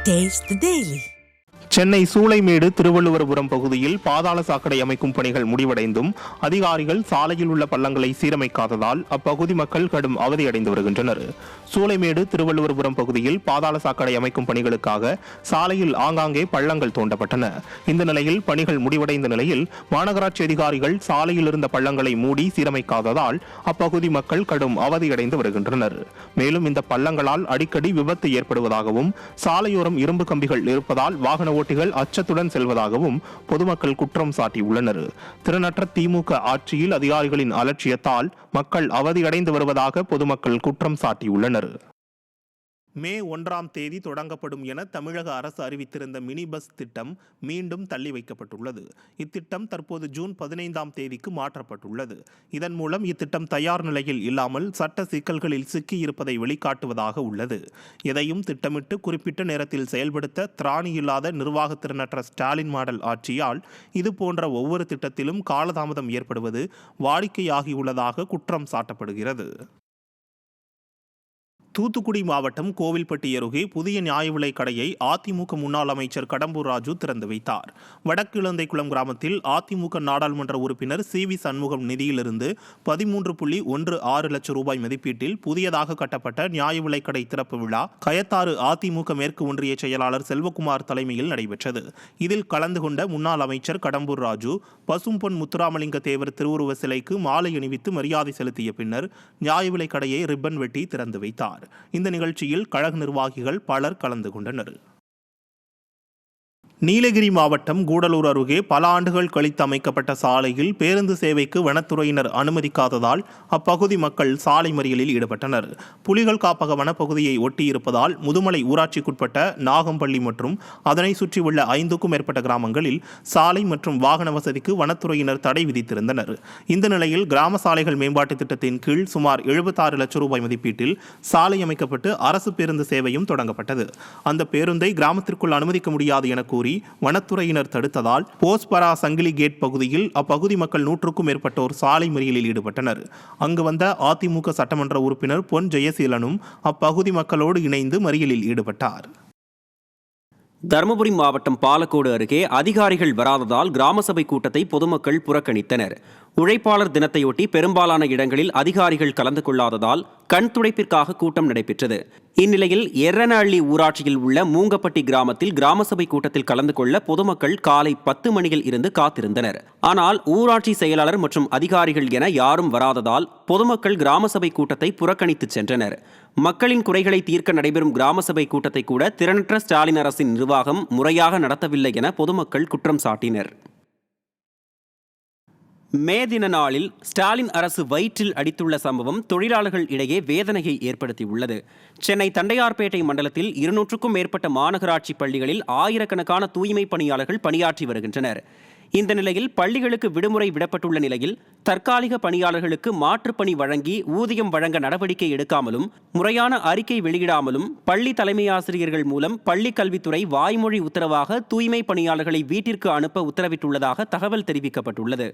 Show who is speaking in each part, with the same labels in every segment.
Speaker 1: Taste the Daily.
Speaker 2: Chennai Choolaimedu திருவள்ளுவர்புரம் பகுதியில் பாதாள சாக்கடை அமைக்கும் பணிகள் முடிவடைந்தும் அதிகாரிகள் சாலையில் உள்ள பள்ளங்களை சீரமைக்காததால் அப்பகுதி மக்கள் கடும் அவதியடைந்து வருகின்றனர். சூளைமேடு திருவள்ளுவர்புரம் பகுதியில் பாதாள சாக்கடை அமைக்கும் பணிகளுக்காக சாலையில் ஆங்காங்கே பள்ளங்கள் தோண்டப்பட்டன. இந்த நிலையில் பணிகள் முடிவடைந்த நிலையில் மாநகராட்சி அதிகாரிகள் சாலையில் இருந்த பள்ளங்களை மூடி சீரமைக்காததால் அப்பகுதி மக்கள் கடும் அவதியடைந்து வருகின்றனர். மேலும் இந்த பள்ளங்களால் அடிக்கடி விபத்து ஏற்படுவதாகவும் சாலையோரம் இரும்பு கம்பிகள் இருப்பதால் வாகன ஓட்டிகள் அச்சத்துடன் செல்வதாகவும் பொதுமக்கள் குற்றம் சாட்டியுள்ளனர். திறனற்ற திமுக ஆட்சியில் அதிகாரிகளின் அலட்சியத்தால் மக்கள் அவதியடைந்து வருவதாக பொதுமக்கள் குற்றம் சாட்டியுள்ளனர். மே 1ஆம் தேதி தொடங்கப்படும் என தமிழக அரசு அறிவித்திருந்த மினி பஸ் திட்டம் மீண்டும் தள்ளி வைக்கப்பட்டுள்ளது. இத்திட்டம் தற்போது ஜூன் 15ஆம் தேதிக்கு மாற்றப்பட்டுள்ளது. இதன் மூலம் இத்திட்டம் தயார் நிலையில் இல்லாமல் சட்ட சிக்கல்களில் சிக்கியிருப்பதை வெளிக்காட்டுவதாக உள்ளது. எதையும் திட்டமிட்டு குறிப்பிட்ட நேரத்தில் செயல்படுத்த திராணி இல்லாத நிர்வாக திறனற்ற ஸ்டாலின் மாடல் ஆட்சியால் இதுபோன்ற ஒவ்வொரு திட்டத்திலும் காலதாமதம் ஏற்படுவது வாடிக்கையாகியுள்ளதாக குற்றம் சாட்டப்படுகிறது. தூத்துக்குடி மாவட்டம் கோவில்பட்டி அருகே புதிய நியாய விலைக் கடையை அதிமுக முன்னாள் அமைச்சர் கடம்பூர் ராஜு திறந்து வைத்தார். வடக்கு இளந்தைக்குளம் கிராமத்தில் அதிமுக நாடாளுமன்ற உறுப்பினர் சி.வி. சண்முகம் நிதியிலிருந்து 13.16 லட்சம் ரூபாய் மதிப்பீட்டில் புதியதாக கட்டப்பட்ட நியாய விலைக் கடை திறப்பு விழா கயத்தாறு அதிமுக மேற்கு ஒன்றிய செயலாளர் செல்வகுமார் தலைமையில் நடைபெற்றது. இதில் கலந்து கொண்ட முன்னாள் அமைச்சர் கடம்பூர் ராஜு பசும்பொன் முத்துராமலிங்க தேவர் திருவுருவ சிலைக்கு மாலை அணிவித்து மரியாதை செலுத்திய பின்னர் நியாய விலைக் கடையை ரிப்பன் வெட்டி திறந்து வைத்தார். இந்த நிகழ்ச்சியில் கழக நிர்வாகிகள் பலர் கலந்து கொண்டனர். நீலகிரி மாவட்டம் கூடலூர் அருகே பல ஆண்டுகள் கழித்து அமைக்கப்பட்ட சாலையில் பேருந்து சேவைக்கு வனத்துறையினர் அனுமதிக்காததால் அப்பகுதி மக்கள் சாலை மறியலில் ஈடுபட்டனர். புலிகள் காப்பக வனப்பகுதியை ஒட்டியிருப்பதால் முதுமலை ஊராட்சிக்குட்பட்ட நாகம்பள்ளி மற்றும் அதனை சுற்றியுள்ள 5க்கும் மேற்பட்ட கிராமங்களில் சாலை மற்றும் வாகன வசதிக்கு வனத்துறையினர் தடை விதித்திருந்தனர். இந்த நிலையில் கிராம சாலைகள் மேம்பாட்டு திட்டத்தின் கீழ் சுமார் 76 லட்சம் ரூபாய் மதிப்பீட்டில் சாலை அமைக்கப்பட்டு அரசு பேருந்து சேவையும் தொடங்கப்பட்டது. அந்த பேருந்தை கிராமத்திற்குள் அனுமதிக்க முடியாது என கூறி வனத்துறையினர் தடுத்ததால் போஸ்பரா சங்கிலி கேட் பகுதியில் அப்பகுதி மக்கள் 100க்கும் மேற்பட்டோர் சாலை மறியலில் ஈடுபட்டனர். அங்கு வந்த அதிமுக சட்டமன்ற உறுப்பினர் பொன் ஜெயசீலனும் அப்பகுதி மக்களோடு இணைந்து மறியலில் ஈடுபட்டார்.
Speaker 3: தருமபுரி மாவட்டம் பாலக்கோடு அருகே அதிகாரிகள் வராததால் கிராம சபை கூட்டத்தை பொதுமக்கள் புறக்கணித்தனர். உழைப்பாளர் தினத்தையொட்டி பெரும்பாலான இடங்களில் அதிகாரிகள் கலந்து கொள்ளாததால் கண் துடைப்பிற்காக கூட்டம் நடைபெற்றது. இந்நிலையில் எர்ரனஹள்ளி ஊராட்சியில் உள்ள மூங்கப்பட்டி கிராமத்தில் கிராம சபை கூட்டத்தில் கலந்து கொள்ள பொதுமக்கள் காலை 10 மணியில் இருந்து காத்திருந்தனர். ஆனால் ஊராட்சி செயலாளர் மற்றும் அதிகாரிகள் என யாரும் வராததால் பொதுமக்கள் கிராம சபை கூட்டத்தை புறக்கணித்து சென்றனர். மக்களின் குறைகளை தீர்க்க நடைபெறும் கிராம சபை கூட்டத்தை கூட திறனற்ற ஸ்டாலின் அரசின் நிர்வாகம் முறையாக நடத்தவில்லை என பொதுமக்கள் குற்றம் சாட்டினர். மே தின நாளில் ஸ்டாலின் அரசு வயிற்றில் அடித்துள்ள சம்பவம் தொழிலாளர்கள் இடையே வேதனையை ஏற்படுத்தியுள்ளது. சென்னை தண்டையார்பேட்டை மண்டலத்தில் 200க்கும் மேற்பட்ட மாநகராட்சி பள்ளிகளில் ஆயிரக்கணக்கான தூய்மை பணியாளர்கள் பணியாற்றி வருகின்றனர். இந்த நிலையில் பள்ளிகளுக்கு விடுமுறை விடப்பட்டுள்ள நிலையில் தற்காலிக பணியாளர்களுக்கு மாற்றுப்பணி வழங்கி ஊதியம் வழங்க நடவடிக்கை எடுக்காமலும் முறையான அறிக்கை வெளியிடாமலும் பள்ளி தலைமை ஆசிரியர்கள் மூலம் பள்ளி கல்வித்துறை வாய்மொழி உத்தரவாக தூய்மை பணியாளர்களை வீட்டிற்கு அனுப்ப உத்தரவிட்டுள்ளதாக தகவல் தெரிவிக்கப்பட்டுள்ளது.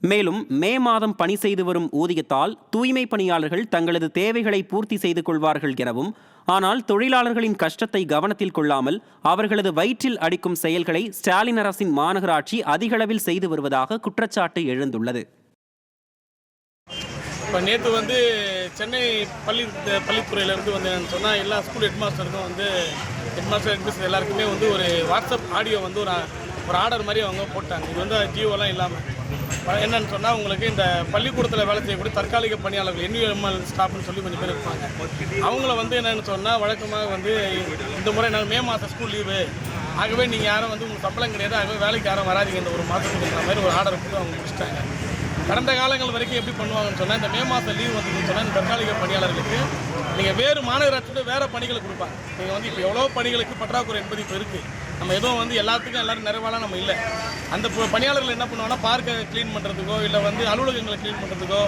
Speaker 3: மேலும் மே மாதம் பணி செய்து வரும் ஊதியத்தால் தூய்மை பணியாளர்கள் தங்களது தேவைகளை பூர்த்தி செய்து கொள்வார்கள் எனவும், ஆனால் தொழிலாளர்களின் கஷ்டத்தை கவனத்தில் கொள்ளாமல் அவர்களது வயிற்றில் அடிக்கும் செயல்களை ஸ்டாலின் அரசின் மாநகராட்சி அதிகளவில் செய்து வருவதாக குற்றச்சாட்டு எழுந்துள்ளது.
Speaker 4: இப்போ நேற்று சென்னை பள்ளித்துறையிலேருந்து சொன்னால் எல்லா ஸ்கூல் ஹெட்மாஸ்டருக்கும் ஹெட்மாஸ்டர் எல்லாருக்குமே ஒரு வாட்ஸ்அப் ஆடியோ ஒரு ஆர்டர் மாதிரி அவங்க போட்டாங்க. இது ஜியோலாம் இல்லாமல் என்னன்னு சொன்னால் உங்களுக்கு இந்த பள்ளிக்கூடத்தில் வேலை செய்யக்கூடிய தற்காலிக பணியாளர்கள் என்யூஎம்எல் ஸ்டாஃப்னு சொல்லி கொஞ்சம் பேர் இருப்பாங்க. அவங்கள என்னென்னு சொன்னால் வழக்கமாக இந்த முறை நாங்கள் மே மாதம் ஸ்கூல் லீவு ஆகவே நீங்கள் யாரும் உங்களுக்கு சம்பளம் கிடையாது, ஆகவே வேலைக்கு யாரும் வராதிங்க இந்த ஒரு மாதத்துக்கு மாதிரி ஒரு ஆர்டர் கொடுத்து அவங்க முடிச்சிட்டாங்க. கடந்த காலங்கள் வரைக்கும் எப்படி பண்ணுவாங்கன்னு சொன்னால் இந்த மே மாதம் லீவ் வந்துன்னு சொன்னால் இந்த தற்காலிக பணியாளர்களுக்கு நீங்கள் வேறு மாநகராட்சியோட வேறு பணிகளை கொடுப்பாங்க. நீங்கள் இப்போ எவ்வளோ பணிகளுக்கு பற்றாக்குறை என்பது இப்போ இருக்குது. நம்ம எதுவும் எல்லாத்துக்கும் எல்லோரும் நிறைவாலாம் நம்ம இல்லை. அந்த பணியாளர்கள் என்ன பண்ணுவாங்கன்னா பார்க்கை க்ளீன் பண்ணுறதுக்கோ இல்லை அலுவலகங்களை க்ளீன் பண்ணுறதுக்கோ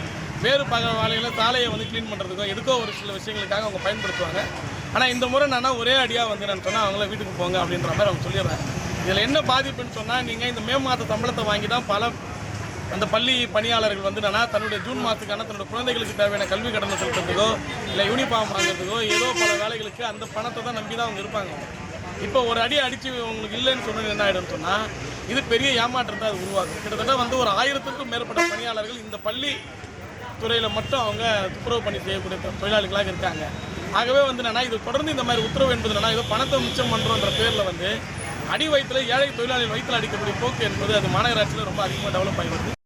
Speaker 4: வேறு வேலைகளை சாலையை க்ளீன் பண்ணுறதுக்கோ எதுக்கோ ஒரு சில விஷயங்களுக்காக அவங்க பயன்படுத்துவாங்க. ஆனால் இந்த முறை ஒரே அடியாக நான் சொன்னால் அவங்கள வீட்டுக்கு போங்க அப்படின்ற மாதிரி அவங்க சொல்லிடுறாங்க. இதில் என்ன பாதிப்புன்னு சொன்னால் நீங்கள் இந்த மே மாத சம்பளத்தை வாங்கி தான் பல அந்த பள்ளி பணியாளர்கள் தன்னுடைய ஜூன் மாதத்துக்கான தன்னுடைய குழந்தைகளுக்கு தேவையான கல்வி கடனை செலுத்துறதுக்கோ இல்லை யூனிஃபார்ம் வாங்குறதுக்கோ ஏதோ பல வேலைகளுக்கு அந்த பணத்தை தான் நம்பி தான் அவங்க இருப்பாங்க. இப்போ ஒரு அடி அடித்து உங்களுக்கு இல்லைன்னு சொன்னது என்ன ஆகிடும்னு சொன்னால் இது பெரிய ஏமாற்றத்தை அது உருவாக்கும். கிட்டத்தட்ட வந்து ஒரு 1000க்கும் மேற்பட்ட பணியாளர்கள் இந்த பள்ளி துறையில் மட்டும் அவங்க துப்புரவு பணி செய்யக்கூடிய தொழிலாளிகளாக இருக்காங்க. ஆகவே வந்து என்னன்னா இது தொடர்ந்து இந்த மாதிரி உத்தரவு என்பது என்னன்னா ஏதோ பணத்தை மிச்சம் பண்ணுறோன்ற பேரில் வந்து அடி வயிற்றில் ஏழை தொழிலாளிகள் வயிற்றில் அடிக்கக்கூடிய போக்கு என்பது அது மாநகராட்சியில் ரொம்ப அதிகமாக டெவலப் ஆகி வருது.